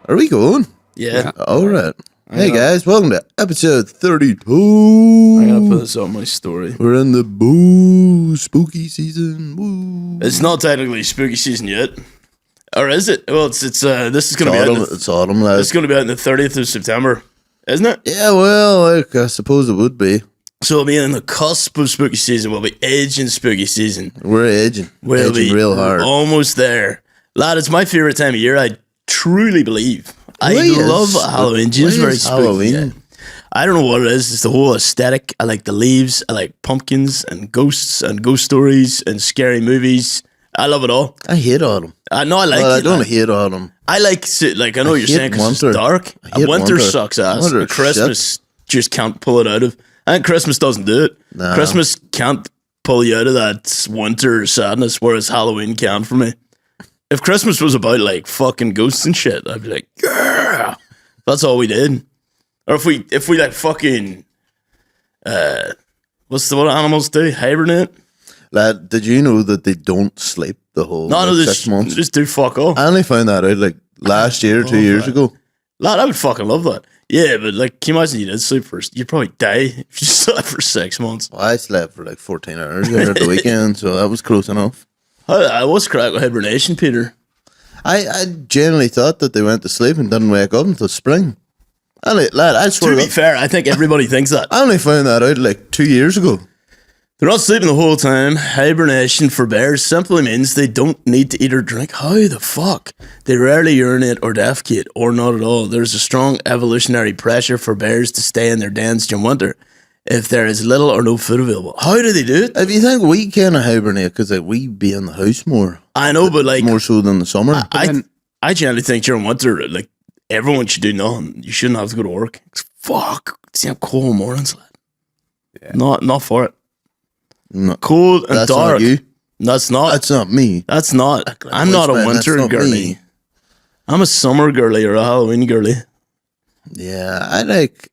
Are we going? Yeah. All right. Hey guys, welcome to episode 32. I gotta put this on my story. We're in the spooky season. Woo. It's not technically spooky season yet. Or is it? Well, this is going to be autumn. out. It's autumn. Like. It's going to be out on the 30th of September, isn't it? Yeah, well, like, I suppose it would be. So we'll be in the cusp of spooky season. We'll be edging spooky season. We're edging. We'll edging be real hard. Almost there. Lad, it's my favourite time of year, I truly believe. I love Halloween. It's very spooky. Halloween? Yeah. I don't know what it is. It's the whole aesthetic. I like the leaves. I like pumpkins and ghost stories and scary movies. I love it all. I hate autumn. I know I like it. I don't hate autumn. I like I know what you're saying because it's dark. Winter sucks ass. Christmas just can't pull it out of. I think Christmas doesn't do it. No. Christmas can't pull you out of that winter sadness, whereas Halloween can for me. If Christmas was about like fucking ghosts and shit, I'd be like, yeah, that's all we did. Or if we like fucking, what animals do? Hibernate. Lad, did you know that they don't sleep the whole 6 months? Just do fuck all. I only found that out like last year, 2 years ago. Lad, I would fucking love that. Yeah, but like, can you imagine you did sleep first? You'd probably die if you slept for 6 months. Well, I slept for like 14 hours there at the weekend, so that was close enough. I was cracked with hibernation, Peter. I generally thought that they went to sleep and didn't wake up until spring. Lad, I swear. To be fair, I think everybody thinks that. I only found that out like 2 years ago. They're not sleeping the whole time. Hibernation for bears simply means they don't need to eat or drink. How the fuck? They rarely urinate or defecate, or not at all. There's a strong evolutionary pressure for bears to stay in their dens during winter if there is little or no food available. How do they do it? If you think we kind of hibernate because like, we be in the house more. I know, but like... More so than the summer. I generally think during winter, like, everyone should do nothing. You shouldn't have to go to work. Fuck. See how cold mornings, lad. Yeah. Not for it. No, cold and that's dark. Not you. That's not. That's not me. That's not. I'm not a winter girly. Me. I'm a summer girly or a Halloween girly. Yeah, I like,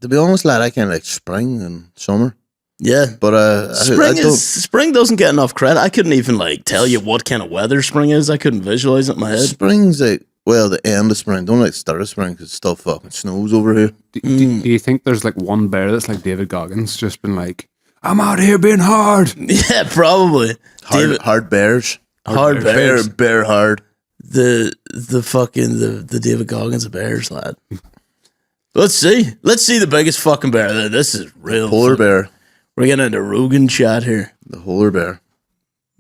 to be honest, lad, I kind of like spring and summer. Yeah. But spring doesn't get enough credit. I couldn't even like tell you what kind of weather spring is. I couldn't visualize it in my head. Spring's like, well, the end of spring. Don't like start of spring because it still fucking snows over here. Do you think there's like one bear that's like David Goggins, just been like, I'm out here being hard? Yeah, probably. Hard bears. Hard bears. Bear hard. The David Goggins of bears, lad. Let's see the biggest fucking bear. This is real. Polar bear. We're getting into Rogan chat here. The polar bear.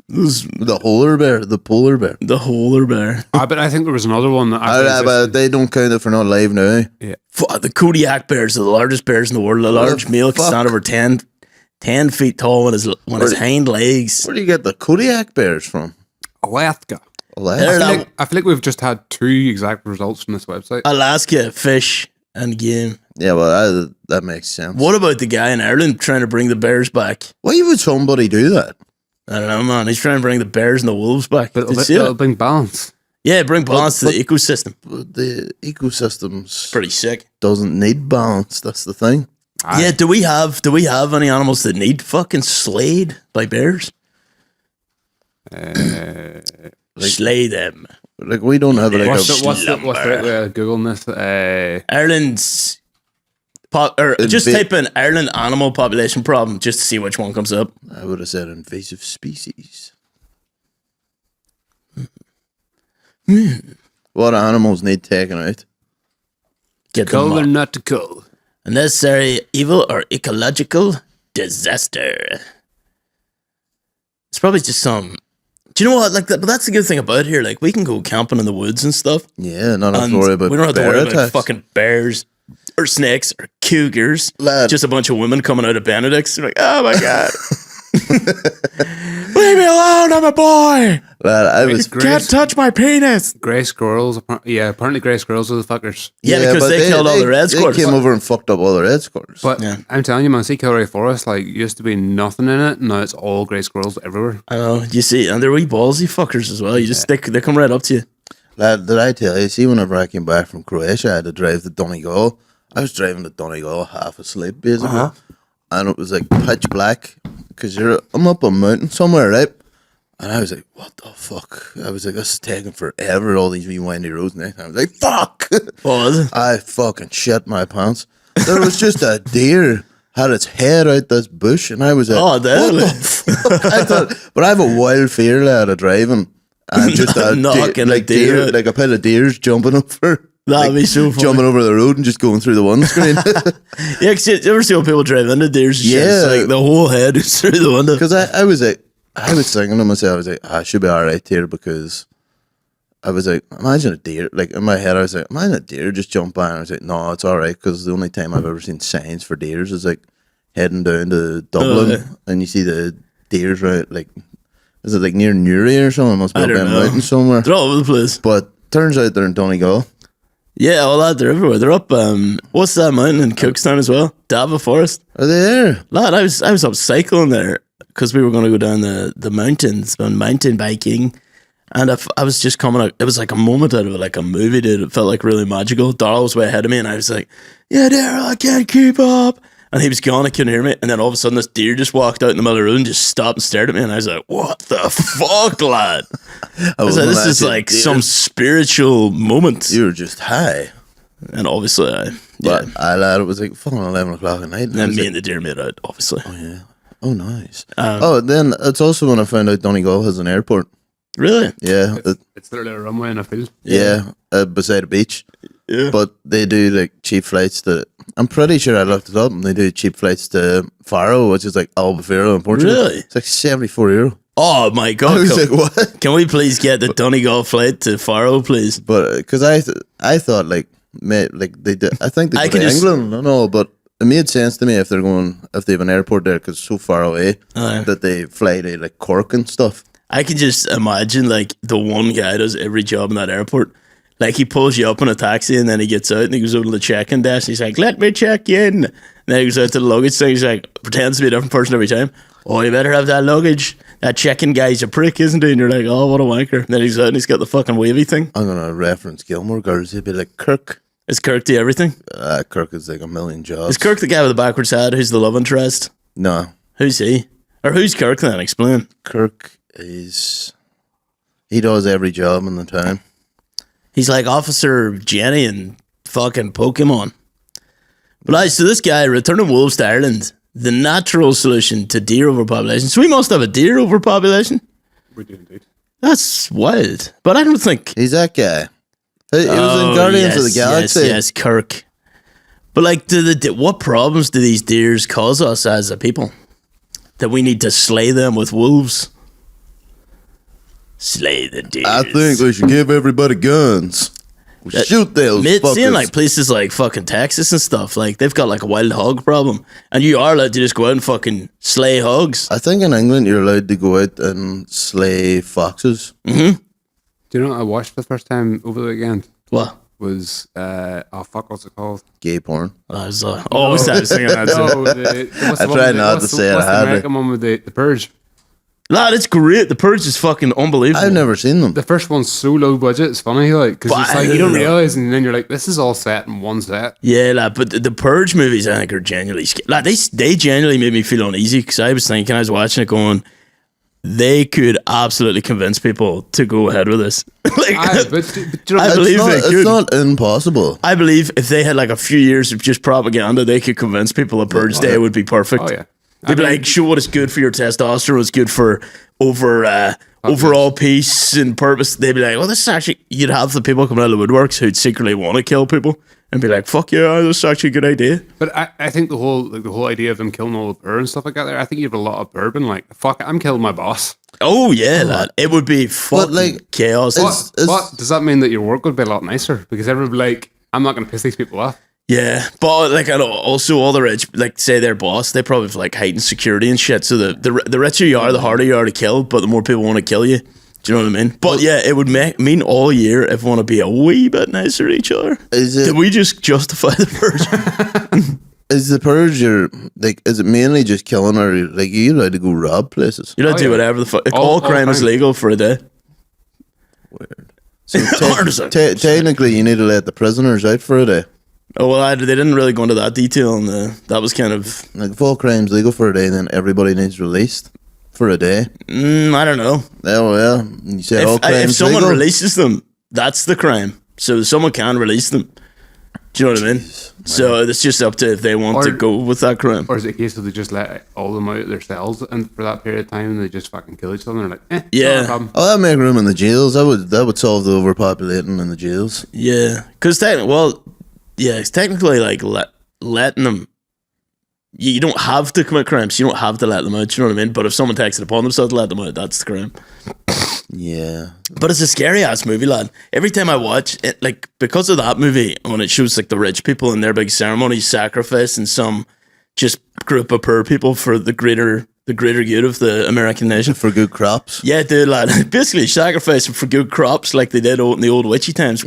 The polar bear. The polar bear. The polar bear. But I think there was another one that but they don't count it for not live now. Yeah. The Kodiak bears are the largest bears in the world. The large male can stand over 10 feet tall on his hind legs. Where do you get the Kodiak bears from? Alaska. I feel like we've just had two exact results from this website. Alaska, fish and game. Yeah, well, that makes sense. What about the guy in Ireland trying to bring the bears back? Why would somebody do that? I don't know, man. He's trying to bring the bears and the wolves back. But it'll bring balance. Yeah, bring balance to the ecosystem. The ecosystem's pretty sick. Doesn't need balance. That's the thing. Yeah, do we have any animals that need fucking slayed by bears? Slay them. Like we don't have what's the right way of Googling this? Ireland's just type in Ireland animal population problem just to see which one comes up. I would have said invasive species. What animals need taken out? Get cull or not to cull. Unnecessary evil or ecological disaster. It's probably just some. Do you know what? Like that, but that's the good thing about here. Like we can go camping in the woods and stuff. Yeah, not have to worry about. We don't have to worry attacks. about fucking bears or snakes or cougars. Lad. Just a bunch of women coming out of Benedict's. They're like, oh my god. Leave me alone, I'm a boy. Lad, can't touch my penis. Grey squirrels. Apparently grey squirrels are the fuckers. Yeah, because they killed all the red squirrels. They came over and fucked up all the red squirrels. But I'm telling you, man, see Kilray Forest, like, used to be nothing in it. Now it's all grey squirrels everywhere. I know. You see, and they're wee ballsy fuckers as well. You just they come right up to you. Lad, did I tell you? See, whenever I came back from Croatia, I had to drive to Donegal. I was driving to Donegal half asleep, basically. And it was like pitch black because I'm up a mountain somewhere, right? And I was like, what the fuck? I was like, this is taking forever, all these wee windy roads. And I was like, fuck! What was it? I fucking shit my pants. There was just a deer had its head out this bush, and I was like, what the fuck? I thought, but I have a wild fear, lad, of driving. And just a deer, like a pile of deers jumping over. That'd be so funny. Jumping over the road and just going through the windscreen. Yeah, because you ever see when people drive into deers? Yeah. Like the whole head is through the window. Because I was like, I was thinking to myself, I was like, I should be alright here, because I was like, imagine a deer. Like in my head, I was like, imagine a deer just jump by. And I was like, no, it's alright, because the only time I've ever seen signs for deers is like heading down to Dublin and you see the deers right, like, is it like near Newry or something? It must be up in a mountain somewhere. They're all over the place. But turns out they're in Donegal. Yeah, all that, they're everywhere. They're up, what's that mountain in Cookstown as well? Dava Forest. Are they there? Lad, I was up cycling there because we were going to go down the mountains on mountain biking. And I was just coming out, it was like a moment out of like a movie, dude. It felt like really magical. Darrell was way ahead of me and I was like, yeah, Darrell, I can't keep up. And he was gone, I couldn't hear me. And then all of a sudden, this deer just walked out in the middle of the road and just stopped and stared at me. And I was like, what the fuck, lad? I was like, this is like some spiritual moment. You were just high. And obviously, lad, it was like fucking 11 o'clock at night. And then me and the deer made out, obviously. Oh, yeah. Oh, nice. Then it's also when I found out Donegal has an airport. Really? Yeah. It's literally a runway in a field. Yeah, beside a beach. Yeah. But they do like cheap flights to, I'm pretty sure I looked it up, and they do cheap flights to Faro, which is like Albufeira in Portugal. Really? It's like €74. Oh my God. I was like, what? Can we please get the Donegal flight to Faro, please? But, because I thought like they did, I think they go to England, I know, but it made sense to me if they have an airport there, because it's so far away that they fly to like Cork and stuff. I can just imagine like the one guy does every job in that airport. Like he pulls you up in a taxi and then he gets out and he goes over to the check-in desk. And he's like, let me check in. And then he goes out to the luggage thing. He's like, pretends to be a different person every time. Oh, you better have that luggage. That check-in guy's a prick, isn't he? And you're like, oh, what a wanker. And then he's out and he's got the fucking wavy thing. I'm going to reference Gilmore Girls. He'd be like, Kirk. Is Kirk the everything? Kirk is like a million jobs. Is Kirk the guy with the backwards hat who's the love interest? No. Who's he? Or who's Kirk then? Explain. Kirk is... He does every job in the town. He's like Officer Jenny in fucking Pokemon. But so this guy, returning wolves to Ireland, the natural solution to deer overpopulation. So we must have a deer overpopulation. We do indeed. That's wild. But I don't think... He's that guy. He was in Guardians of the Galaxy. Yes, Kirk. But like, what problems do these deers cause us as a people? That we need to slay them with wolves? Slay the deers. I think we should give everybody guns. Shoot those fuckers. Seeing like places like fucking Texas and stuff, like they've got like a wild hog problem, and you are allowed to just go out and fucking slay hogs. I think in England you're allowed to go out and slay foxes. Mm-hmm. Do you know what I watched for the first time over the weekend? What? Was, what's it called? Gay porn. I was always singing that. I tried not to say it. What's the American one with the Purge? Lad, it's great. The Purge is fucking unbelievable. I've never seen them. The first one's so low budget, it's funny, like, because it's like you don't realize, and then you're like, this is all set in one set. Yeah, lad, but the Purge movies, I think, are genuinely scary. Lad, they genuinely made me feel uneasy, because I was watching it going, they could absolutely convince people to go ahead with this. Like, I believe they could. It's not impossible. I believe if they had like a few years of just propaganda, they could convince people a Purge Day would be perfect. Oh, yeah. They'd be like, show what is good for your testosterone, what's good for overall peace and purpose. They'd be like, well, this is actually, you'd have the people coming out of the woodworks who'd secretly want to kill people and be like, fuck yeah, this is actually a good idea. But I think the whole idea of them killing all the bird and stuff like that, I think you have a lot of bourbon, like, fuck it, I'm killing my boss. Oh yeah, lad. It would be fucking chaos. But does that mean that your work would be a lot nicer? Because everyone would be like, I'm not going to piss these people off. Yeah, but like, I know also all the rich, like say their boss, they probably have like heightened security and shit. So the richer you are, the harder you are to kill, but the more people want to kill you. Do you know what I mean? But yeah, it would mean all year everyone would be a wee bit nicer to each other. Did we just justify the purge? Is the purge is it mainly just killing, or like you're allowed to go rob places? You're allowed to do whatever the fuck. All crime is legal for a day. Weird. So technically, you need to let the prisoners out for a day. Oh well, they didn't really go into that detail, and that was kind of like if all crime's legal for a day, then everybody needs released for a day. I don't know. Oh, well, you say if someone releases them, that's the crime. So someone can release them. Do you know what I mean? So it's just up to if they want to go with that crime. Or is it a case of they just let all of them out of their cells and for that period of time and they just fucking kill each other and they're like, yeah. No problem. Oh, that'd make room in the jails. That would solve the overpopulating in the jails. Yeah. Because it's technically like letting them, you don't have to commit crimes. You don't have to let them out. You know what I mean? But if someone takes it upon themselves to let them out, that's the crime. Yeah. But it's a scary ass movie, lad. Every time I watch it, like, because of that movie, when it shows like the rich people in their big ceremony sacrificing some just group of poor people for the greater good of the American nation. For good crops. Yeah, dude, lad. Basically sacrificing for good crops like they did in the old witchy times.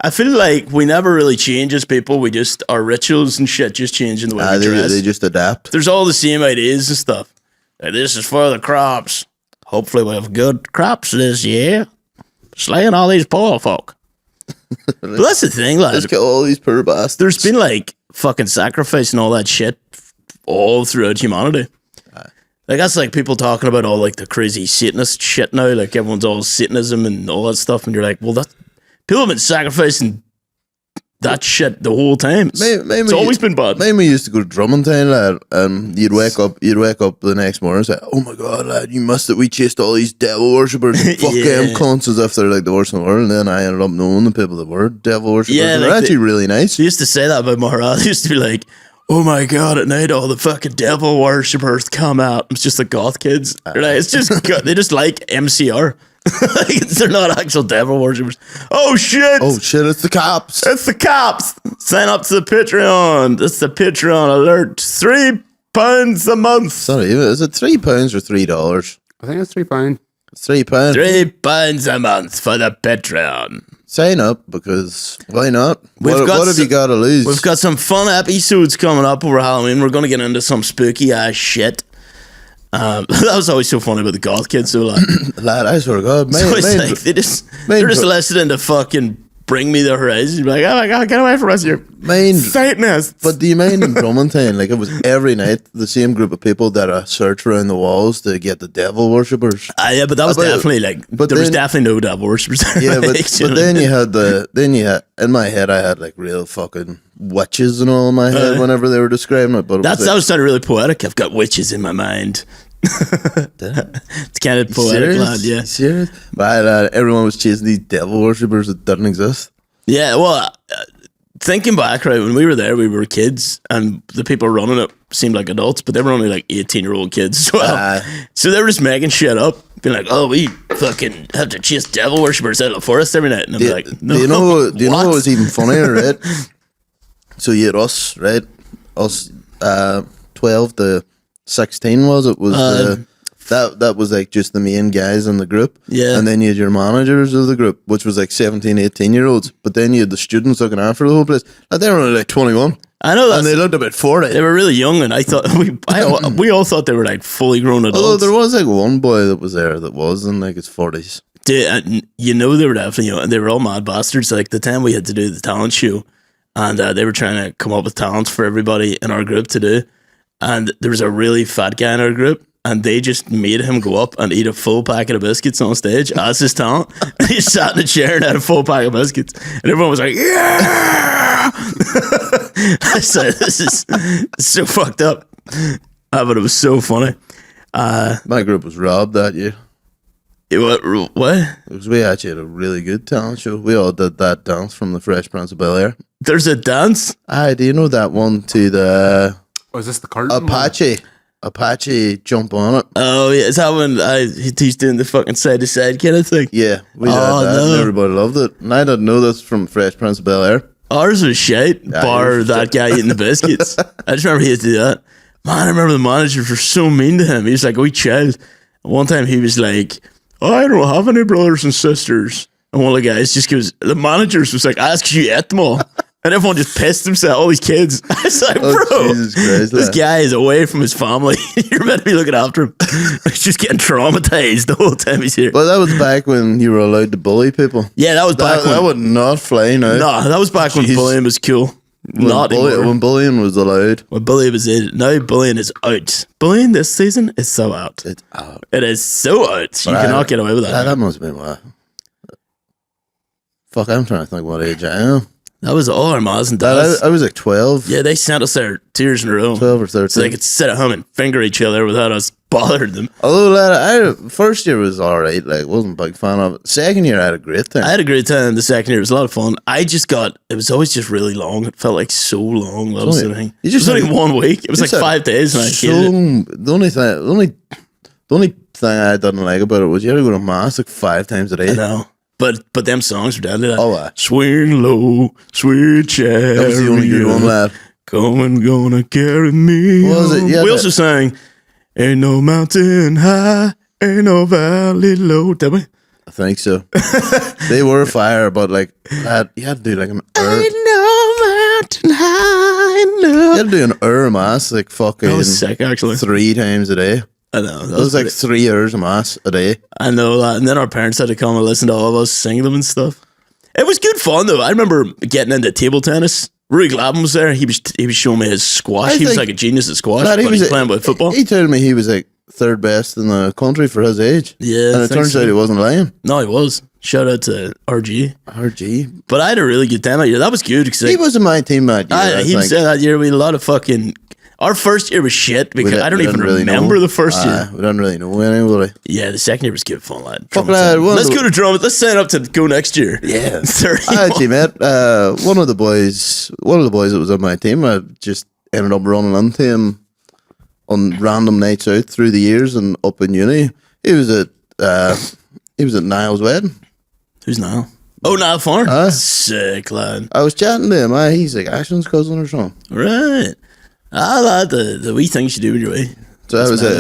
I feel like we never really change as people. We just, our rituals and shit just change in the way we dress. They just adapt. There's all the same ideas and stuff. Like, this is for the crops. Hopefully we have good crops this year. Slaying all these poor folk. But that's the thing, lad. Let's get all these poor bastards. There's been like fucking sacrifice and all that shit all throughout humanity. Like that's like people talking about all like the crazy Satanist shit now. Like everyone's all Satanism and all that stuff. And you're like, well, people have been sacrificing that shit the whole time. It's always been bad. We used to go to dromantine, lad, and you'd wake up the next morning and say, "Oh my god, lad, we chased all these devil worshippers, fuck them cunts," as if they're like the worst in the world. And then I ended up knowing the people that were devil worshippers. Yeah, they're actually really nice. They used to say that about Maree. They used to be like, "Oh my god, at night all the fucking devil worshippers come out." It's just the goth kids. It's just they just like MCR. They're not actual devil worshippers. Oh shit! It's the cops. It's the cops. Sign up to the Patreon. That's the Patreon alert. £3 a month. Sorry, is it £3 or $3? I think it's £3. It's £3. £3 a month for the Patreon. Sign up because why not? What have you got to lose? We've got some fun episodes coming up over Halloween. We're going to get into some spooky ass shit. That was always so funny about the goth kids. So lad, I swear to God, they're just listening to fucking Bring Me the Horizon. You'd be like, oh my god, get away from us, you Satanists. But do you mind in Dromantine? Like it was every night the same group of people that search around the walls to get the devil worshippers. Yeah, but that was definitely like. But there was definitely no devil worshippers. Yeah, but then you had in my head I had like real fucking witches and all in my head whenever they were describing it. But that sounded really poetic. I've got witches in my mind. It's kind of poetic, lad. Yeah, serious. But everyone was chasing these devil worshippers that didn't exist. Yeah, well, thinking back, right, when we were there, we were kids, and the people running it seemed like adults, but they were only like 18-year-old kids as well. So they were just making shit up, being like, "Oh, we fucking have to chase devil worshippers out of the forest every night." And I'm like, "No, do you know what was even funnier, right? So you had us, right? Us, 12 to 16 was it? That was like just the main guys in the group. Yeah. And then you had your managers of the group, which was like 17, 18-year-olds. But then you had the students looking after the whole place. And they were only like 21. I know that. And they looked about 40. They were really young, and I thought we all thought they were like fully grown adults. Although there was like one boy that was there that was in like his 40s. Dude, you know they were definitely young, and they were all mad bastards. Like the time we had to do the talent show, and they were trying to come up with talents for everybody in our group to do. And there was a really fat guy in our group, and they just made him go up and eat a full packet of biscuits on stage as his talent. And he sat in a chair and had a full pack of biscuits, and everyone was like, "Yeah!" I said, "This is so fucked up," but it was so funny. My group was robbed that year. What? Because we actually had a really good talent show. We all did that dance from the Fresh Prince of Bel-Air. There's a dance? Do you know that one to the... Oh, is this the curtain? Apache jump on it. Oh, yeah. Is that when he's doing the fucking side-to-side kind of thing? Yeah. We did that and everybody loved it. And I didn't know this from Fresh Prince of Bel-Air. Ours was shite, bar that guy eating the biscuits. I just remember he had to do that. Man, I remember the managers were so mean to him. He was like a wee child. One time he was like, "I don't have any brothers and sisters." And one of the guys just goes, the managers was like, "Ask you ate them all." And everyone just pissed himself, all these kids. I was like, bro, Jesus Christ, this guy is away from his family. You're meant to be looking after him. He's just getting traumatized the whole time he's here. Well, that was back when you were allowed to bully people. Yeah, that was back when... That would not fly now. No, that was back when bullying was cool. Not anymore. When bullying was allowed. When bullying was in. Now bullying is out. Bullying this season is so out. It's out. It is so out. You cannot get away with that. That must have been what? Fuck, I'm trying to think what age I am. That was all our mas and dads. I was like 12. Yeah, they sent us their tears in a row. 12 or 13. So they could sit at home and finger each other without us bothering them. Although, first year was alright. Like, wasn't a big fan of it. Second year, I had a great time. I had a great time the second year. It was a lot of fun. It was always just really long. It felt like so long. That was the thing. It was only 1 week. It was like 5 days. And I hated it. The only thing I didn't like about it was you had to go to mass like 5 times a day. I know. But them songs were deadly. Like, oh, swing low, sweet chariot. That was the only good one, lad. Come gonna carry me. What was it? Yeah, we also sang, ain't no mountain high, ain't no valley low. Did we? I think so. They were fire, but like, you had to do like an ain't no mountain high, no. You had to do an mass like fucking that was sick, actually. 3 times a day. I know. That was like 3 hours of mass a day. I know that. And then our parents had to come and listen to all of us sing them and stuff. It was good fun, though. I remember getting into table tennis. Rudy Glavin was there. He was showing me his squash. He was like a genius at squash, but he was playing with football. He told me he was like 3rd best in the country for his age. Yeah. And it turns out he wasn't lying. No, he was. Shout out to RG. RG. But I had a really good time that year. That was good. He was in my team that year. He was there that year. We had a lot of fucking... Our first year was shit because I don't even really remember the first year. We didn't really know anybody. Yeah, the second year was good fun, lad. Fuck, lad. Let's go to Drummond. Let's sign up to go next year. Yeah. I actually met one of the boys that was on my team. I just ended up running into him on random nights out through the years and up in uni. He was at Niall's wedding. Who's Niall? Oh, Niall Farn. Sick, lad. I was chatting to him. He's like Ashton's cousin or something. Right. Lad, the wee things you do with your way. So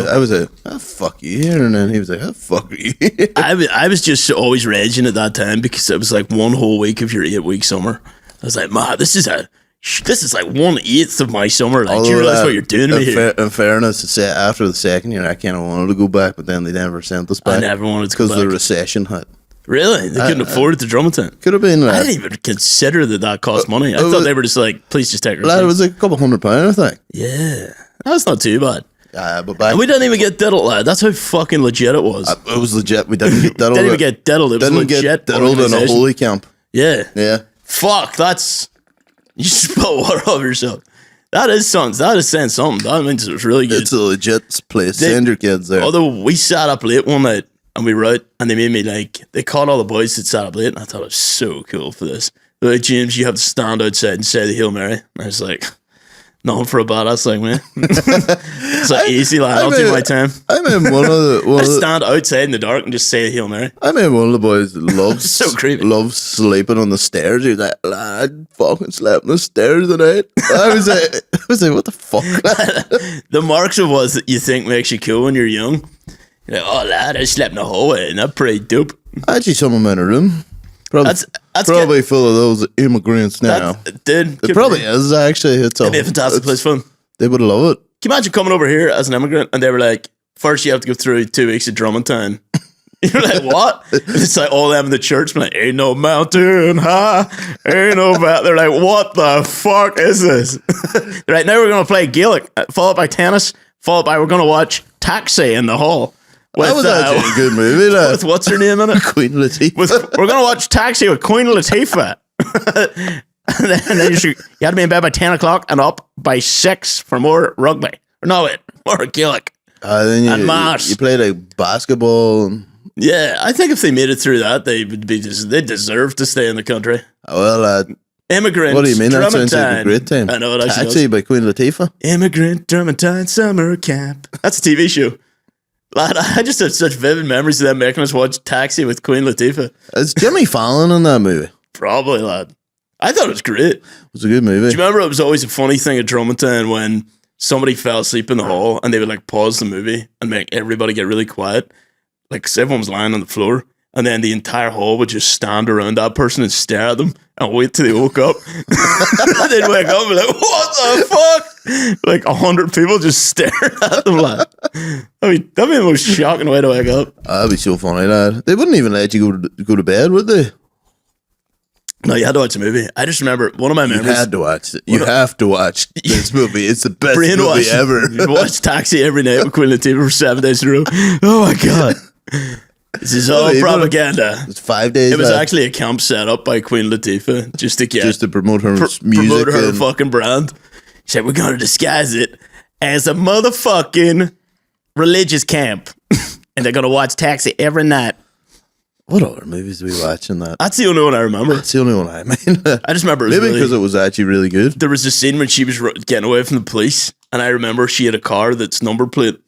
I was like, fuck you here, and then he was like, fuck you. I was just always raging at that time because it was like 1 whole week of your 8-week summer. I was like, man, this is like 1/8 of my summer. Like, do you realize what you're doing to me here? In fairness, after the second year, I kind of wanted to go back, but then they never sent us back. I never wanted to go back because the recession hit. Really? They couldn't afford it to Dromantine? Could have been. I didn't even consider that cost money. I thought they were just like, please just take our It was like a couple £100, I think. Yeah. That's not too bad. But back, and we didn't even get diddled, lad. That's how fucking legit it was. It was legit. We didn't get diddled. Didn't even get diddled. It was legit. Get diddled in a holy camp. Yeah. Yeah. Fuck, that's... You spill water over yourself. That is something. That is saying something. That means it was really good. It's a legit place. Send your kids there. Although we sat up late one night, and we were out, and they made me they caught all the boys that sat up late, and I thought it was so cool for this. They're like, James, you have to stand outside and say the Hail Mary. And I was like, nothing for a badass like me. It's like easy, lad. I'll do my time. I mean, I stand outside in the dark and just say the Hail Mary. I mean, one of the boys loves so creepy. Loves sleeping on the stairs. He was like, lad, fucking slept on the stairs tonight. I was like, what the fuck? The marks of what you think makes you cool when you're young. You're like, oh lad, I slept in the hallway, and that's pretty dope. Actually, some of them in a room. That's probably full of those immigrants now. Dude, it probably is, actually. It'd be a fantastic place for them. They would love it. Can you imagine coming over here as an immigrant, and they were like, first you have to go through 2 weeks of Dromantine. You're like, what? It's like all them in the church, like, ain't no mountain high, ain't no mountain. They're like, what the fuck is this? They're like, now we're going to play Gaelic, followed by tennis, followed by we're going to watch Taxi in the hall. That was actually a good movie. With what's her name in it? Queen Latifa. We're going to watch Taxi with Queen Latifa. and then you had to be in bed by 10 o'clock and up by 6 for more rugby. No, more Gaelic. And Mars. You play like basketball. Yeah, I think if they made it through that, they deserve to stay in the country. Well, Immigrant. What do you mean? That sounds like a great time. I know it actually Taxi by Queen Latifa. Immigrant Dromantine Summer Camp. That's a TV show. Lad, I just have such vivid memories of them making us watch Taxi with Queen Latifah. Is Jimmy Fallon in that movie? Probably, lad. I thought it was great. It was a good movie. Do you remember it was always a funny thing at Dromantine when somebody fell asleep in the hall and they would like pause the movie and make everybody get really quiet? Like, 'cause everyone was lying on the floor, and then the entire hall would just stand around that person and stare at them and wait till they woke up. And they'd wake up and be like, what the fuck? Like 100 people just staring at them. Like, that'd be the most shocking way to wake up. That'd be so funny, lad. They wouldn't even let you go to bed, would they? No, you had to watch the movie. I just remember one of my memories. You had to watch it. You have to watch this movie. It's the best movie ever. You watch Taxi every night with Queen Latifah for 7 days in a row. Oh my god. This is all propaganda. It's 5 days. It was actually a camp set up by Queen Latifah just to promote her music. Promote her fucking brand. She said, we're going to disguise it as a motherfucking religious camp. And they're going to watch Taxi every night. What other movies do we watch in that? That's the only one I remember. That's the only one I mean. I just remember maybe because it was actually really good. There was a scene when she was getting away from the police, and I remember she had a car that's number plate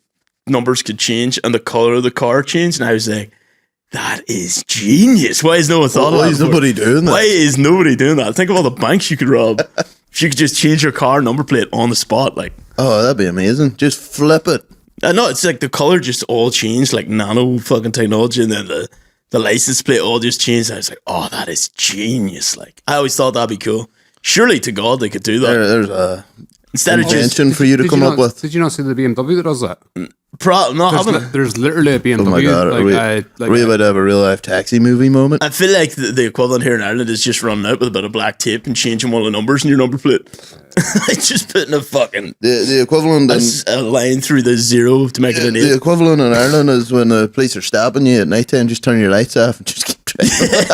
numbers could change, and the color of the car changed, and I was like, that is genius. Why is no one thought of that? Why is nobody doing that? Why is nobody doing that? Think of all the banks you could rob. If you could just change your car number plate on the spot, like. Oh, that'd be amazing. Just flip it. I know, it's like the color just all changed, like nano fucking technology, and then the license plate all just changed. I was like, oh, that is genius. Like, I always thought that'd be cool. Surely to God they could do that. There's a instead of just for you to come up with. Did you not see the BMW that does that? There's literally a BMW. Oh my god! Are we about to have a real life Taxi movie moment? I feel like the equivalent here in Ireland is just running out with a bit of black tape and changing one of the numbers in your number plate. It's just putting a fucking the equivalent a line through the 0 to make it an 8. The equivalent in Ireland is when the police are stopping you at night time, just turn your lights off and just keep driving.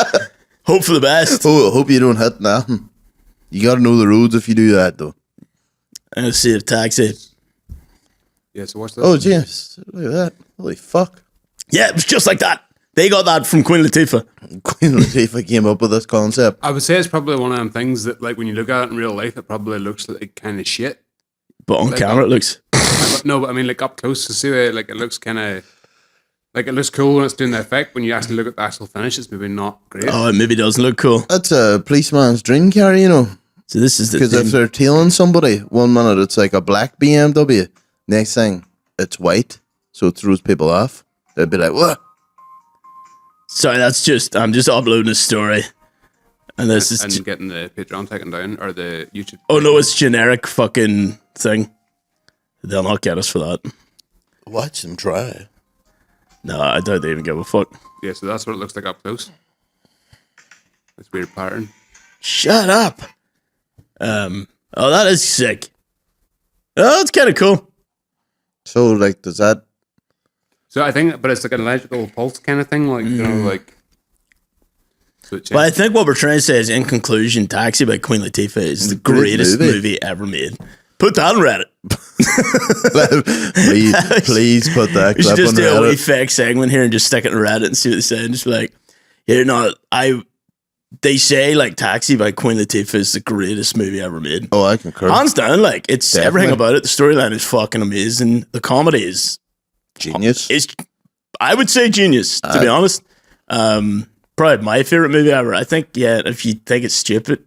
Hope for the best. Hope you don't hit nothing. You got to know the roads if you do that, though. I'm gonna see a Taxi. Yeah, so what's that? Oh, James, look at that. Holy fuck. Yeah, it was just like that. They got that from Queen Latifah. Queen Latifah came up with this concept. I would say it's probably one of them things that, like, when you look at it in real life, it probably looks like kind of shit. But on camera, it looks. No, but I mean, like, up close to see it, like, it looks kind of. Like, it looks cool when it's doing the effect. When you actually look at the actual finish, it's maybe not great. Oh, it maybe doesn't look cool. That's a policeman's dream car, you know. So this is the because if they're tailing somebody, 1 minute it's like a black BMW, next thing it's white, so it throws people off. They'd be like, "What?" Sorry, I'm just uploading a story, and this is getting the Patreon taken down or the YouTube. Oh no, it's generic fucking thing. They'll not get us for that. Watch them try. No, I don't even give a fuck. Yeah, so that's what it looks like up close. This weird pattern. Shut up. Oh, that is sick. Oh, that's kind of cool. So, like, does that? So I think, but it's like an electrical pulse kind of thing, like you know, like. So but I think what we're trying to say is, in conclusion, Taxi by Queen Latifah is the greatest movie ever made. Put that on Reddit. please put that. We should just do Reddit. a wee fake segment here and just stick it on Reddit and see what they say. And just be like, you know, they say like Taxi by Queen Latifah is the greatest movie ever made. Oh, I concur. Hands down, like it's definitely. Everything about it. The storyline is fucking amazing. The comedy is genius. I would say genius, to be honest. Probably my favorite movie ever. I think, yeah, if you think it's stupid,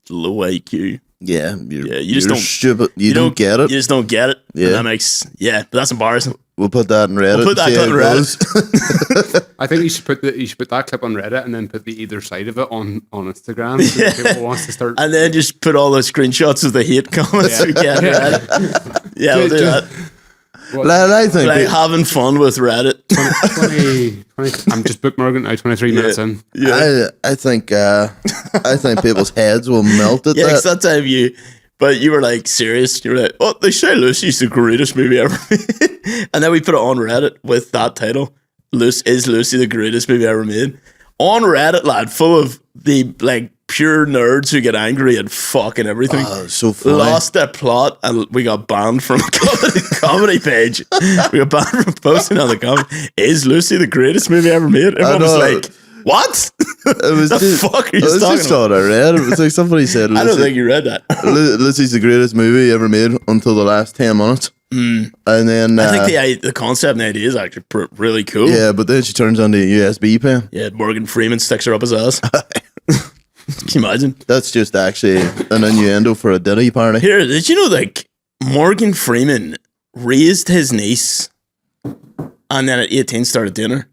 low IQ. Yeah, you just don't stupid. You don't get it. You just don't get it. Yeah, and that makes but that's embarrassing. We'll put that on Reddit. We'll put that clip on Reddit. I think you should put that clip on Reddit and then put the either side of it on Instagram. So people wants to start, and then just put all those screenshots of the hate comments we get. Yeah, we'll do that. I think like having fun with Reddit. 20, I'm just bookmarking now. 23 minutes in. Yeah. I think people's heads will melt at that. Yeah, that time but you were like serious. You were like, "Oh, they say Lucy's the greatest movie ever made," and then we put it on Reddit with that title: "Is Lucy the greatest movie ever made?" On Reddit, lad, full of the like pure nerds who get angry at fucking everything. Oh, so funny. Lost their plot, and we got banned from a comedy page. We got banned from posting on the comment. Is Lucy the greatest movie ever made? Everyone was like, "What? It was the fuck are you talking about?" Just what I read. It was like somebody said, I don't think you read that. Lucy's the greatest movie ever made until the last 10 minutes. And then I think the concept and the idea is actually really cool. Yeah, but then she turns on the USB pen. Yeah, Morgan Freeman sticks her up his ass. Can you imagine? That's just actually an innuendo for a Diddy party. Here, did you know, like, Morgan Freeman raised his niece and then at 18 started dinner?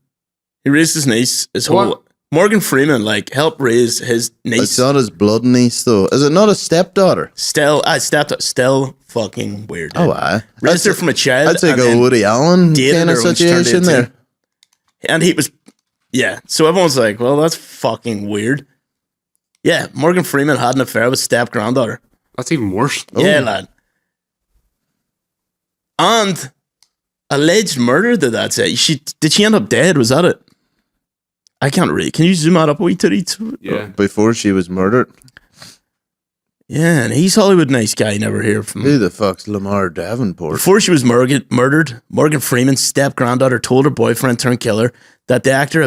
He raised his niece, Morgan Freeman, like, helped raise his niece. It's not his blood niece, though. Is it not a stepdaughter? Still fucking weird. Dude. Oh, I raised her from a child. I'd take a Woody Allen kind of situation there. And he was, so everyone's like, well, that's fucking weird. Yeah, Morgan Freeman had an affair with step-granddaughter. That's even worse. Yeah, lad. And alleged murder, did that say? Did she end up dead? Was that it? I can't read. Can you zoom out up a wee titty? Yeah. Before she was murdered. Yeah, and he's Hollywood nice guy. Never hear from him. Who the fuck's Lamar Davenport? Before she was murdered, Morgan Freeman's step-granddaughter told her boyfriend turned killer that the actor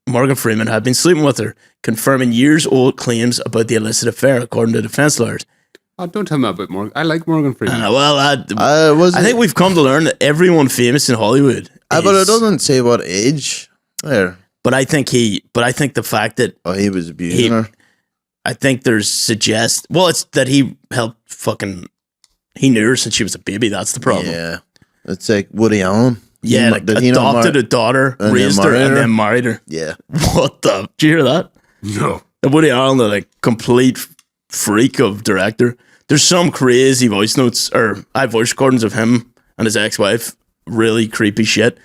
Morgan Freeman had been sleeping with her, confirming years-old claims about the illicit affair, according to defense lawyers. Oh, don't tell me about Morgan. I like Morgan Freeman. I think we've come to learn that everyone famous in Hollywood. But it doesn't say what age there. But I think the fact that he was abusing her. I think it's that he helped he knew her since she was a baby. That's the problem. Yeah, it's like Woody Allen. Yeah, he adopted a daughter, raised her, and then married her. Yeah. What the? Did you hear that? No. Woody Allen, the complete freak of director. There's some crazy voice notes or voice recordings of him and his ex-wife. Really creepy shit.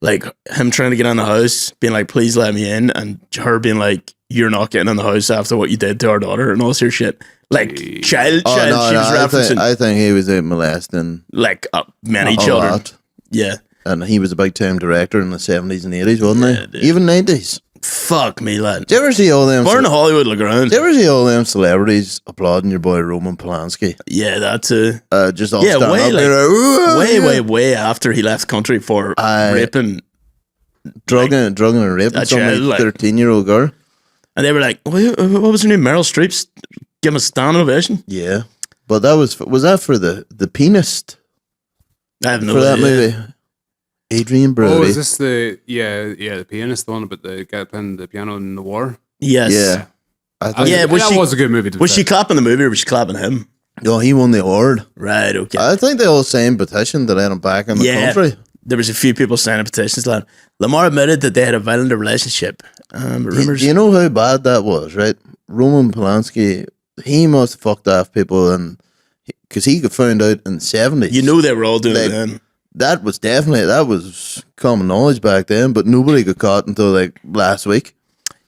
Like him trying to get in the house, being like, "Please let me in," and her being like, "You're not getting in the house after what you did to our daughter," and all this shit. Like child. She was referencing. I think he was out molesting many children. Lot. Yeah. And he was a big time director in the 70s and 80s, wasn't he? Dude. Even 90s. Fuck me, lad. Did you ever see all them? Burn Hollywood Laground. Did you ever see all them celebrities applauding your boy Roman Polanski? Yeah, that's just all stand way up there, way after he left the country for raping, drugging and raping some 13-year-old girl. And they were like, what was her name? Meryl Streep's give him a standing ovation. Yeah, but that was that for the pianist? I have no idea. For that movie. Adrian Brody. Oh, is this the pianist, the one about the guy playing the piano in the war? Yes. Yeah. That was a good movie. Was she clapping the movie or was she clapping him? No, he won the award. Right, okay. I think they all signed petition to let him back in the country. There was a few people signing petitions. Lamar admitted that they had a violent relationship. Do you know how bad that was, right? Roman Polanski, he must have fucked off people, and because he got found out in the 70s. You know they were all doing it then. That was common knowledge back then, but nobody got caught until last week.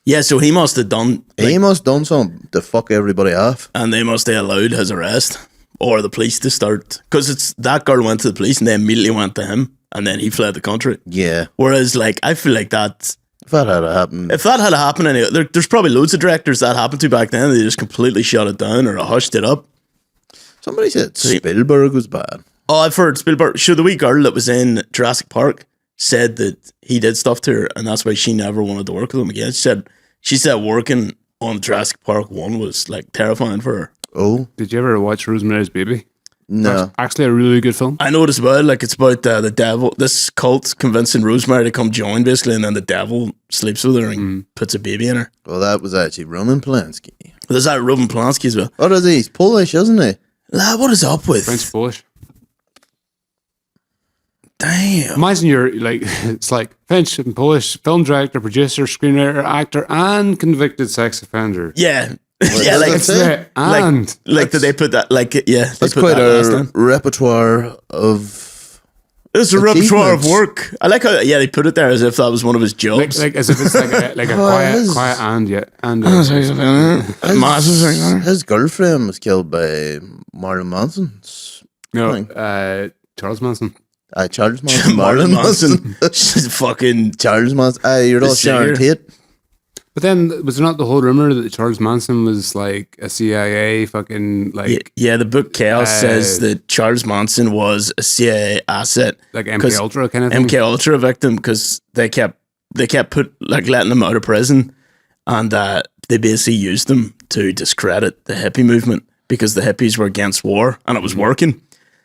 Yeah, so he must have done. He must have done something to fuck everybody off, and they must have allowed his arrest or the police to start, because that girl went to the police and they immediately went to him, and then he fled the country. Yeah. Whereas, I feel like that. If that had happened, there's probably loads of directors that happened to back then. They just completely shut it down or hushed it up. Somebody said Spielberg was bad. Oh, I've heard Spielberg. Sure, the wee girl that was in Jurassic Park said that he did stuff to her, and that's why she never wanted to work with him again. She said working on Jurassic Park 1 was terrifying for her. Oh, did you ever watch Rosemary's Baby? No, that's actually a really good film. I know what it's about. It's about the devil. This cult convincing Rosemary to come join, basically, and then the devil sleeps with her and puts a baby in her. Well, that was actually Roman Polanski. There's that Roman Polanski as well. What is he? He's Polish, isn't he? Lad, what is up with French Polish? Damn. Imagine it's French and Polish film director, producer, screenwriter, actor, and convicted sex offender. Yeah. Yeah, did they put that? That's quite a repertoire of. It's a repertoire of work. I like how they put it there as if that was one of his jobs, as if it's a quiet and his girlfriend was killed by Marilyn Manson. No, Charles Manson. Charles Manson. Marilyn Manson. She's fucking Charles Manson. You're all Sharon Tate. But then, was there not the whole rumor that Charles Manson was a CIA fucking Yeah, the book Chaos says that Charles Manson was a CIA asset, MK Ultra kind of thing. MK Ultra victim, because they kept letting him out of prison, and they basically used them to discredit the hippie movement because the hippies were against war and it was working.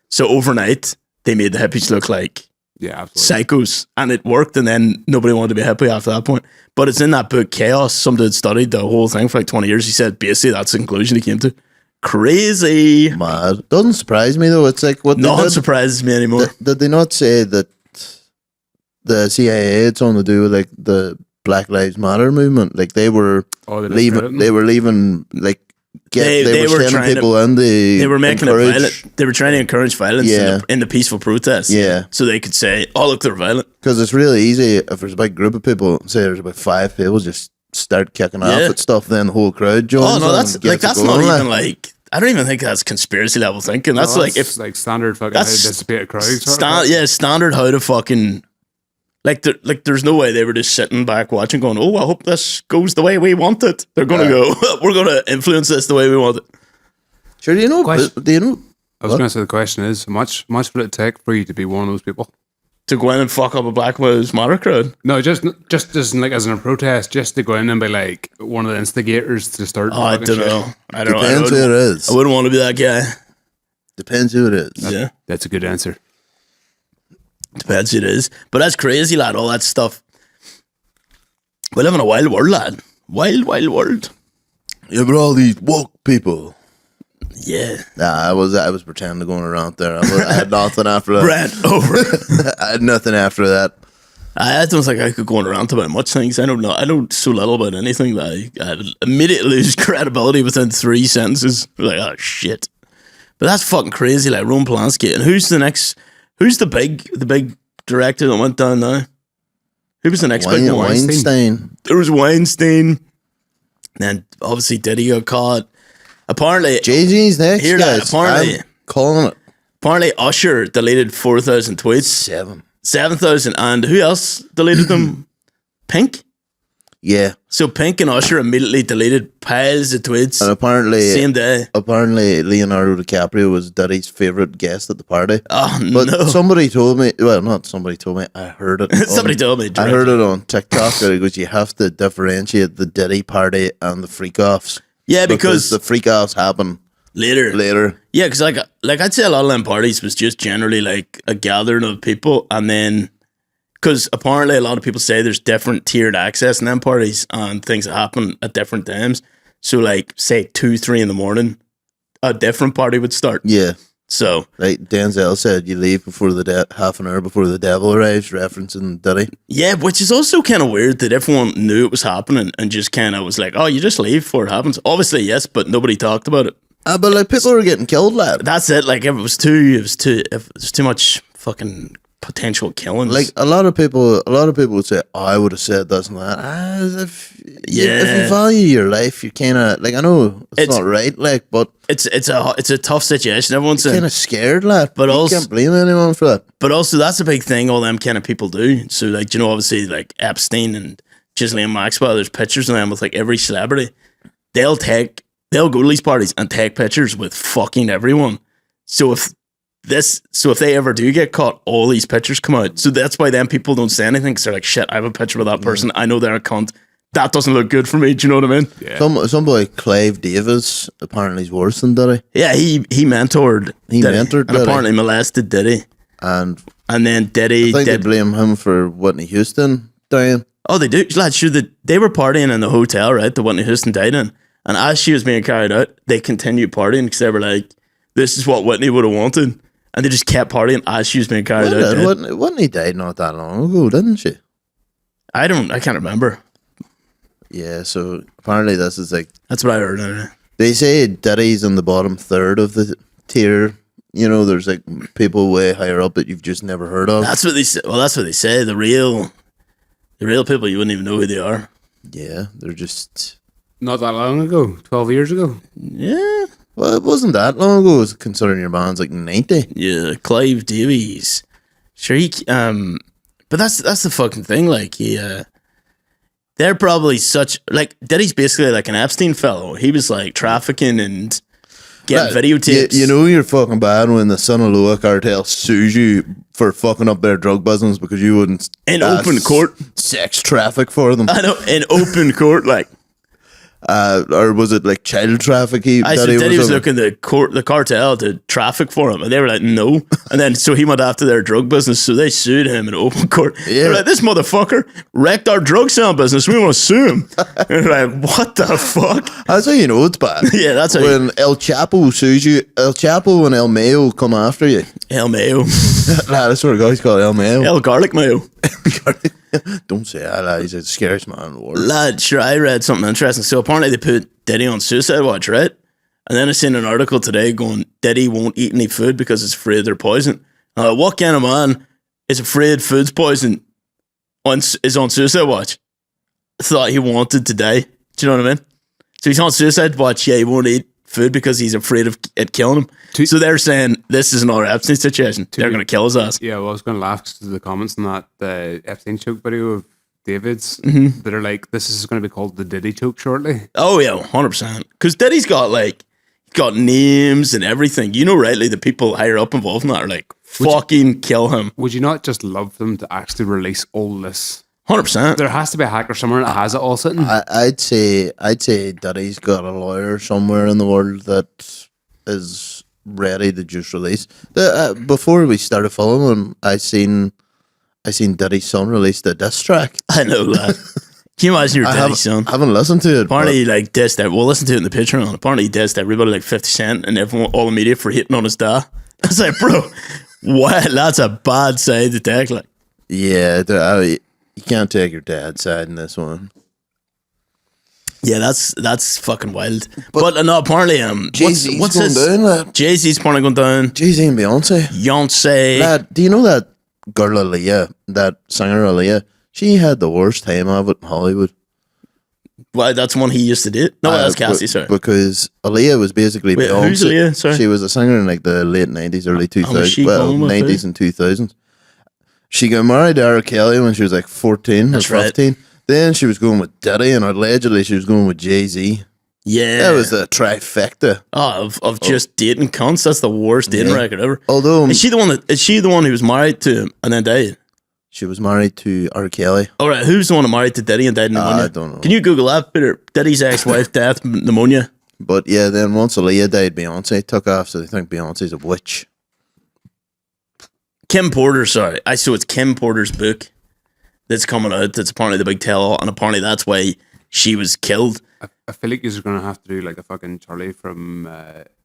So overnight, they made the hippies look like psychos, and it worked, and then nobody wanted to be hippie after that point. But it's in that book Chaos. Some dude studied the whole thing for 20 years. He said basically that's the conclusion he came to. Crazy. Mad. Doesn't surprise me though. It's what nothing surprises me anymore. Did they not say that the CIA had something to do with the Black Lives Matter movement? They were leaving. They were leaving. They were sending people in. They were making it violent. They were trying to encourage violence in the peaceful protests. Yeah. So they could say, "Oh, look, they're violent." Because it's really easy if there's a big group of people. Say there's about 5 people just start kicking off at stuff, then the whole crowd joins. Oh no, that's not even like. I don't even think that's conspiracy level thinking. That's like if like standard fucking how to dissipate a crowd. Standard how to fucking like. There's no way they were just sitting back watching, going, "Oh, I hope this goes the way we want it." They're gonna go. We're gonna influence this the way we want it. Sure, do you know? I was going to say the question is, how much would it take for you to be one of those people? To go in and fuck up a Black Lives Matter crowd? No, just like as in a protest, just to go in and be like one of the instigators to start. Oh, I don't know. Depends who it is. I wouldn't want to be that guy. Depends who it is. Yeah. That's a good answer. Depends who it is. But that's crazy, lad, all that stuff. We live in a wild world, lad. Wild world. Yeah, but all these woke people. Yeah. Nah, I was pretending going around there. I had nothing after that. Brent, over. I had nothing after that. I don't think I could go around about much things. I don't know. I know so little about anything that I immediately lose credibility within 3 sentences. Like, oh shit. But that's fucking crazy, like Roman Polanski. And who's the big director that went down now? Who was the next big one? Weinstein. There was Weinstein. And obviously Diddy got caught. Apparently, Jay-Z's next. Apparently, I'm calling it. Apparently, Usher deleted 4,000 tweets. 7,000, and who else deleted them? Pink. Yeah. So Pink and Usher immediately deleted piles of tweets. And apparently, same day. Apparently, Leonardo DiCaprio was Diddy's favorite guest at the party. Oh but no! Somebody told me. Well, not somebody told me. I heard it. Somebody told me. I heard it on TikTok. That it goes, you have to differentiate the Diddy party and the freak-offs. Yeah, because the freak-offs happen later. Yeah, because like I'd say a lot of them parties was just generally like a gathering of people, and then because apparently a lot of people say there's different tiered access in them parties and things that happen at different times. So like say 2-3 in the morning, a different party would start. Yeah. So like Denzel said, you leave before half an hour before the devil arrives, referencing Diddy. Yeah, which is also kind of weird that everyone knew it was happening and just kind of was like, "Oh, you just leave before it happens." Obviously, yes, but nobody talked about it. But like people were getting killed, lad. That's it. Like if it was too much fucking potential killings. Like a lot of people would say, "Oh, I would have said this and that." If you value your life, you kind of like. I know it's not right, like, but it's a tough situation. Everyone's kind of scared, lad. But you can't blame anyone for that. But also, that's a big thing. All them kind of people do. So, like, you know, obviously, like Epstein and Ghislaine Maxwell. There's pictures of them with like every celebrity. They'll go to these parties and take pictures with fucking everyone. So if they ever do get caught, all these pictures come out. So that's why then people don't say anything because they're like, shit, I have a picture with that person. I know they're a cunt. That doesn't look good for me. Do you know what I mean? Yeah. Some boy, Clive Davis, apparently he's worse than Diddy. Yeah, he mentored Diddy. And Diddy. Apparently molested Diddy. And then Diddy... I think they blame him for Whitney Houston dying. Oh, they do? Lad, sure, they were partying in the hotel, right, that Whitney Houston died in. And as she was being carried out, they continued partying because they were like, this is what Whitney would have wanted. And they just kept partying as she was being carried out. Whitney died not that long ago, didn't she? I can't remember. Yeah, so apparently this is like... That's what I heard anyway. They say Diddy's in the bottom third of the tier. You know, there's like people way higher up that you've just never heard of. That's what they say. Well, that's what they say. The real people, you wouldn't even know who they are. Yeah, they're just... Not that long ago. 12 years ago. Yeah. Well, it wasn't that long ago, considering your man's like 90. Yeah, Clive Davies. Sure, but that's the fucking thing. Like, they're probably such like Diddy's basically like an Epstein fellow. He was like trafficking and getting videotapes. You know you're fucking bad when the Sinaloa cartel sues you for fucking up their drug business because you wouldn't in open court sex traffic for them. I know, in open court, like. Or was it like child trafficking? Diddy was looking the cartel to traffic for him, and they were like, no. And then so he went after their drug business, so they sued him in open court. Yeah. They're like, this motherfucker wrecked our drug selling business. We want to sue him. And they're like, what the fuck? That's how you know it's bad. Yeah, that's how when El Chapo sues you. El Chapo and El Mayo come after you. El Mayo. Nah, that's what a guy's called, El Mayo. El Garlic Mayo. Don't say that, lad. He's the scariest man in the world. Lad, sure, I read something interesting. So apparently they put Diddy on suicide watch, right? And then I seen an article today going, Diddy won't eat any food because he's afraid they're poison. What kind of man is afraid food's poison is on suicide watch? thought he wanted to die. Do you know what I mean? So he's on suicide watch. Yeah, he won't eat food because he's afraid of it killing him. So they're saying this is another Epstein situation. They're going to kill his ass. Yeah, well, I was going to laugh because of the comments on that the Epstein choke video of David's that are like, this is going to be called the Diddy choke shortly. Oh yeah, 100%. Because Diddy's got names and everything. You know, rightly, the people higher up involved in that are like, fucking kill him. Would you not just love them to actually release all this? 100%. There has to be a hacker somewhere that has it all sitting. I'd say Diddy's got a lawyer somewhere in the world that is ready to just release. Before we started following him, I seen Diddy's son release the diss track. I know that. Can you imagine your Diddy's son? I haven't listened to it. Apparently, dissed that. We'll listen to it in the Patreon. Apparently, he dissed everybody like 50 Cent and everyone, all the media for hitting on his dad. I was like, bro, what? That's a bad side to take. Like, yeah, you can't take your dad's side in this one. Yeah, that's fucking wild. But no, apparently, Jay-Z's going down, lad. Jay-Z's apparently going down. Jay-Z and Beyonce. Lad, do you know that girl Aaliyah, that singer Aaliyah? She had the worst time of it in Hollywood. Well, that's one he used to do. No, that's Cassie, sorry. Because Aaliyah was basically Beyonce. Who's Aaliyah? Sorry. She was a singer in like the late 90s, early 2000s. Well, 90s and 2000s. She got married to R. Kelly when she was like 14 or 15. Right. Then she was going with Diddy, and allegedly she was going with Jay-Z. Yeah. That was the trifecta. Of just dating cunts. That's the worst dating record ever. Although, is she the one who was married to him and then died? She was married to R. Kelly. All right, who's the one who married to Diddy and died of pneumonia? I don't know. Can you Google that, Peter? Diddy's ex-wife, death, pneumonia. But yeah, then once Aaliyah died, Beyonce took off, so they think Beyonce's a witch. Kim Porter, sorry. So it's Kim Porter's book that's coming out. That's apparently the big tell-all, and apparently that's why she was killed. I feel like you're going to have to do like a fucking Charlie from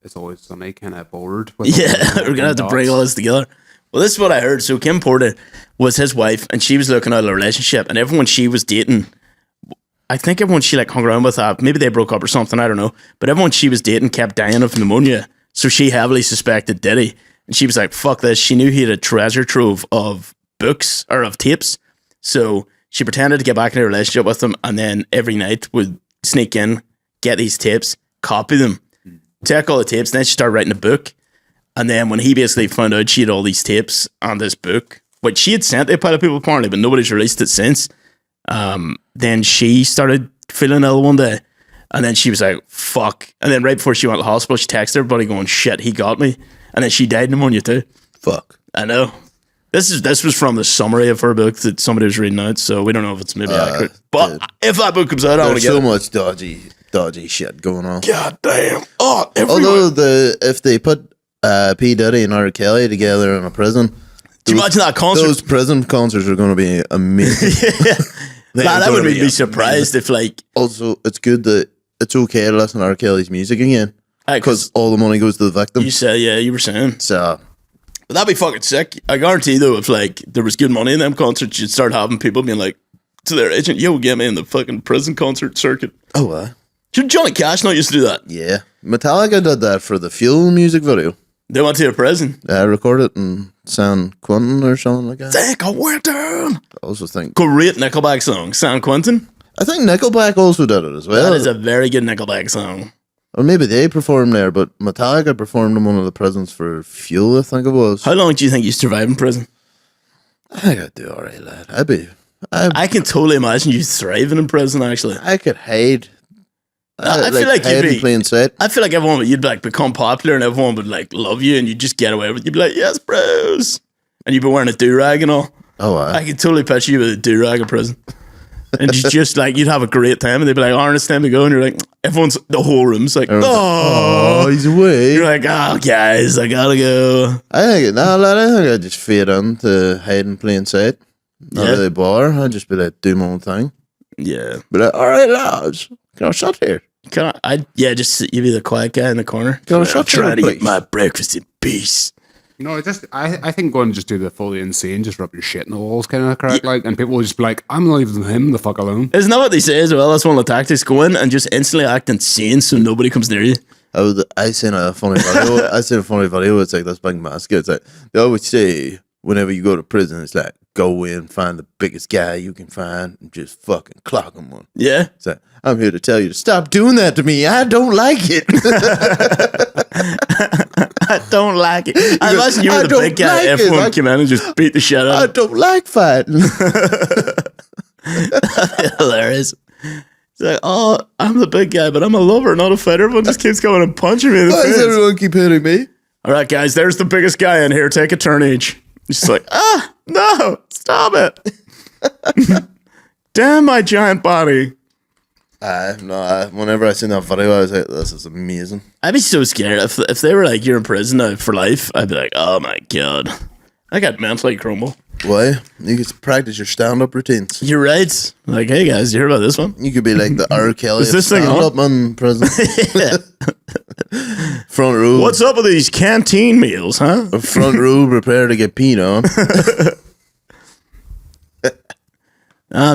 It's Always Sunny kind of board. Yeah, we're going to have to bring all this together. Well, this is what I heard. So Kim Porter was his wife, and she was looking out a relationship, and everyone she was dating, I think everyone she hung around with, maybe they broke up or something, I don't know, but everyone she was dating kept dying of pneumonia, so she heavily suspected Diddy, and she was like, fuck this. She knew he had a treasure trove of books, or of tapes, so she pretended to get back in a relationship with him, and then every night would sneak in, get these tapes, copy them, take all the tapes, and then she started writing a book. And then when he basically found out she had all these tapes on this book, which she had sent to a pile of people apparently, but nobody's released it since, then she started feeling ill one day. And then she was like, fuck. And then right before she went to the hospital, she texted everybody going, shit, he got me. And then she died of pneumonia too. Fuck. I know. This was from the summary of her book that somebody was reading out, so we don't know if it's maybe accurate. But if that book comes out, I want to get it. There's so much dodgy shit going on. God damn. Oh, although if they put P. Diddy and R. Kelly together in a prison. Do you imagine that concert? Those prison concerts are going to be amazing. Yeah. I wouldn't be surprised if Also, it's good that it's okay to listen to R. Kelly's music again. Because all the money goes to the victim. You said, yeah, you were saying. So. But that'd be fucking sick. I guarantee though, if there was good money in them concerts, you'd start having people being like to their agent, yo, get me in the fucking prison concert circuit. Oh, what? Johnny Cash not used to do that. Yeah. Metallica did that for the Fuel music video. They went to a prison. I recorded it in San Quentin or something like that. San Quentin. I also think. Great Nickelback song, San Quentin. I think Nickelback also did it as well. That is a very good Nickelback song. Or maybe they performed there, but Metallica performed in one of the prisons for Fuel, I think it was. How long do you think you survive in prison? I think I'd do alright, lad. I can totally imagine you thriving in prison, actually. I could hide. I feel like you'd be plain sight. I feel like you'd become popular and everyone would love you and you'd just get away with it. You'd be like, yes, bros. And you'd be wearing a do-rag and all. Oh, I could totally picture you with a do-rag in prison. And you just you'd have a great time and they'd be like, oh, it's time to go. And you're like, the whole room's like, oh, he's away. You're like, oh, guys, I gotta go. I think I'd just fade in to hide in plain sight. Not really bother. I'd just be like, do my own thing. Yeah. But all right, lads, can I shut here? Just you be the quiet guy in the corner. Can I shut try to eat my breakfast in peace. No, I think go and just do the fully insane, just rub your shit in the walls kind of crack, and people will just be like, I'm leaving him the fuck alone. Isn't that what they say as well? That's one of the tactics. Go in and just instantly act insane so nobody comes near you. I seen a funny video. It's like this big mask. It's like they always say whenever you go to prison, it's like go in, find the biggest guy you can find, and just fucking clock him one. Yeah. So I'm here to tell you to stop doing that to me. I don't like it. I don't like it. I imagine you were the big guy. Like everyone came in and just beat the shit out of him. I don't like fighting. Hilarious. It's like, oh, I'm the big guy, but I'm a lover, not a fighter. Everyone just keeps going and punching me in the face. Why does everyone keep hitting me? All right, guys, there's the biggest guy in here. Take a turn each. He's just like, no, stop it. Damn my giant body. Whenever I seen that video, I was like, this is amazing. I'd be so scared. If they were like, you're in prison now for life, I'd be like, oh my God. I got mentally crumble. Why? You could practice your stand-up routines. You're right. Like, hey guys, you hear about this one? You could be like the R. Kelly Is this stand-up in prison. Front row. What's up with these canteen meals, huh? Front row, prepare to get peed on.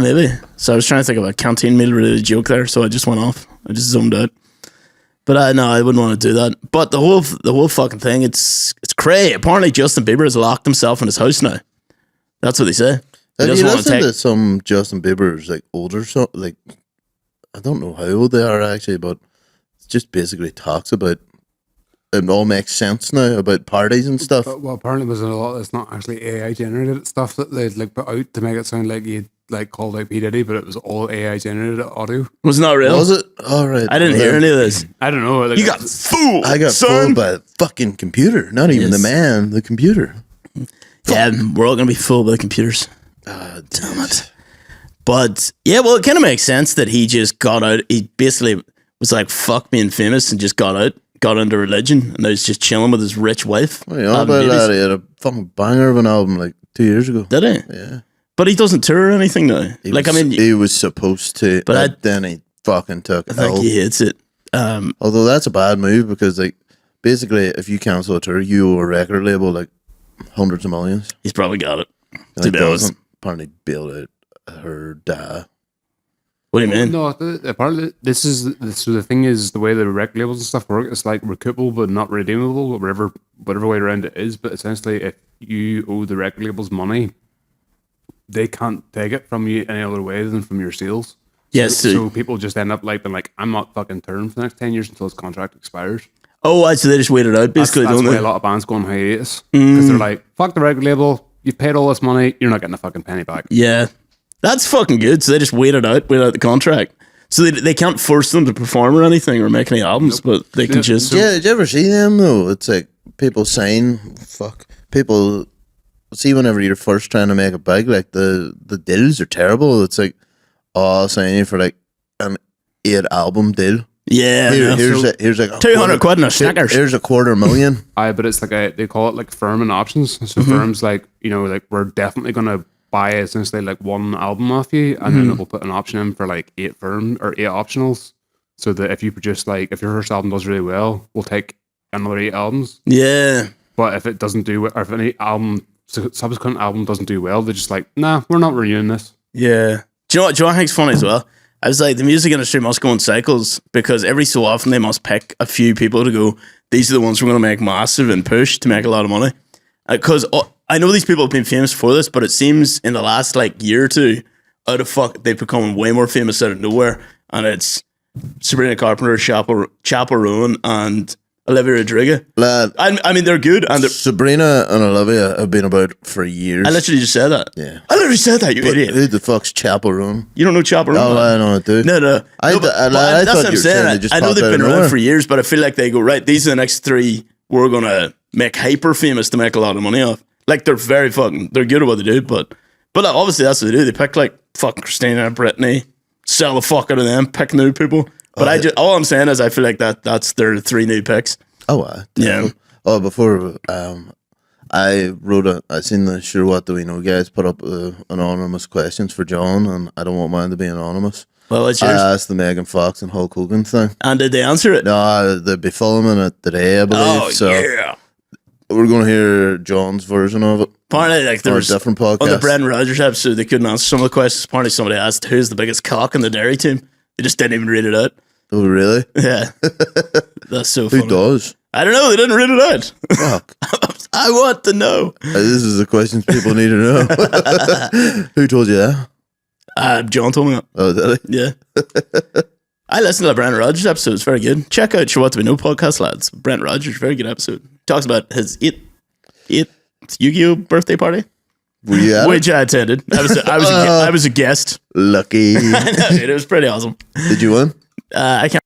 Maybe. So I was trying to think of a canteen meal related joke there, so I just went off. I just zoomed out. But no, I wouldn't want to do that. But the whole fucking thing, it's cray. Apparently Justin Bieber has locked himself in his house now. That's what they say. Have you listened to some Justin Bieber's like older song? Like, I don't know how old they are actually, but it just basically talks about. It all makes sense now about parties and stuff. Well, apparently there's a lot that's not actually AI generated stuff that they'd like put out to make it sound like you'd like called out P. Diddy, but it was all AI generated audio. Was it not real? Was it? All right. I didn't hear any of this. I don't know. Like, you got fooled. I got fooled by a fucking computer. Not even the man, the computer. Yeah, we're all gonna be fooled by the computers. Damn it. But yeah, well, it kind of makes sense that he just got out. He basically was like, "Fuck being famous," and just got out. Got into religion, and now he's just chilling with his rich wife. Well, you know about that? He had a fucking banger of an album like 2 years ago. Did he? Yeah. But he doesn't tour or anything now. He was supposed to, but then he fucking took. I think he hates it. Although that's a bad move because, like, basically, if you cancel a tour, you owe a record label like hundreds of millions. He's probably got it. To be honest, apparently bailed out her dad. What do you mean? No, apparently so the thing is the way the record labels and stuff work. It's like recoupable but not redeemable, whatever way around it is. But essentially, if you owe the record labels money, they can't take it from you any other way than from your sales. Yes. So people just end up like, I'm not fucking touring for the next 10 years until his contract expires. Oh, so they just waited out basically. That's why a lot of bands go on hiatus because they're like, fuck the record label. You've paid all this money. You're not getting a fucking penny back. Yeah. That's fucking good. So they just waited out the contract. So they can't force them to perform or anything or make any albums, but they can just. Yeah, did you ever see them though? It's like people sign. People see whenever you're first trying to make it big, like the deals are terrible. It's like, I'll sign you for like an 8-album deal. Yeah. Here's like 200 quid in a Snickers. Here's $250,000. But it's like they call it like firm and options. So firms like, like we're definitely gonna buy essentially like one album off you, and then we'll put an option in for like 8 optionals, so that if you produce if your first album does really well, we'll take another 8 albums. Yeah. But if it doesn't do, or if any subsequent album doesn't do well, they're just like, nah, we're not renewing this. Yeah. Do you know what I think's funny as well? I was like, the music industry must go in cycles because every so often they must pick a few people to go, these are the ones we're going to make massive and push to make a lot of money. Because I know these people have been famous for this, but it seems in the last year or two, they've become way more famous out of nowhere. And it's Sabrina Carpenter, Chapel Rowan, and Olivia Rodrigo. Lad, I mean, they're good. And Sabrina and Olivia have been about for years. I literally just said that. Yeah. I literally said that, you idiot. Who the fuck's Chapel Rowan? You don't know Chapel Rowan? Oh, I know it, dude. No. I that's what I'm saying. I know they've been around for years, but I feel like they go, right, these are the next 3 we're going to make hyper famous to make a lot of money off. Like, they're very they're good at what they do, but obviously that's what they do. They pick fucking Christina and Britney, sell the fuck out of them, pick new people. But all I'm saying is I feel like that's their 3 new picks. Oh, yeah. Oh, before I seen the Sure What Do We Know guys put up anonymous questions for John, and I don't want mine to be anonymous. Well, what's yours? I asked the Megan Fox and Hulk Hogan thing. And did they answer it? No, they'd be filming it today, I believe. Oh, so yeah. We're going to hear John's version of it. Apparently, there was a different podcast. On the Brendan Rodgers episode, they couldn't answer some of the questions. Apparently, somebody asked, who's the biggest cock in the dairy team? They just didn't even read it out. Oh, really? Yeah. That's so funny. Who does? I don't know. They didn't read it out. Fuck. I want to know. This is the questions people need to know. Who told you that? John told me that. Oh, did he? Yeah. I listened to the Brent Rogers episode. It's very good. Check out Show What Do We Know podcast, lads. Brent Rogers, very good episode. Talks about his 8th Yu-Gi-Oh birthday party. Were you at Which I attended. I was a guest. Lucky. I know, dude, it was pretty awesome. Did you win? I can't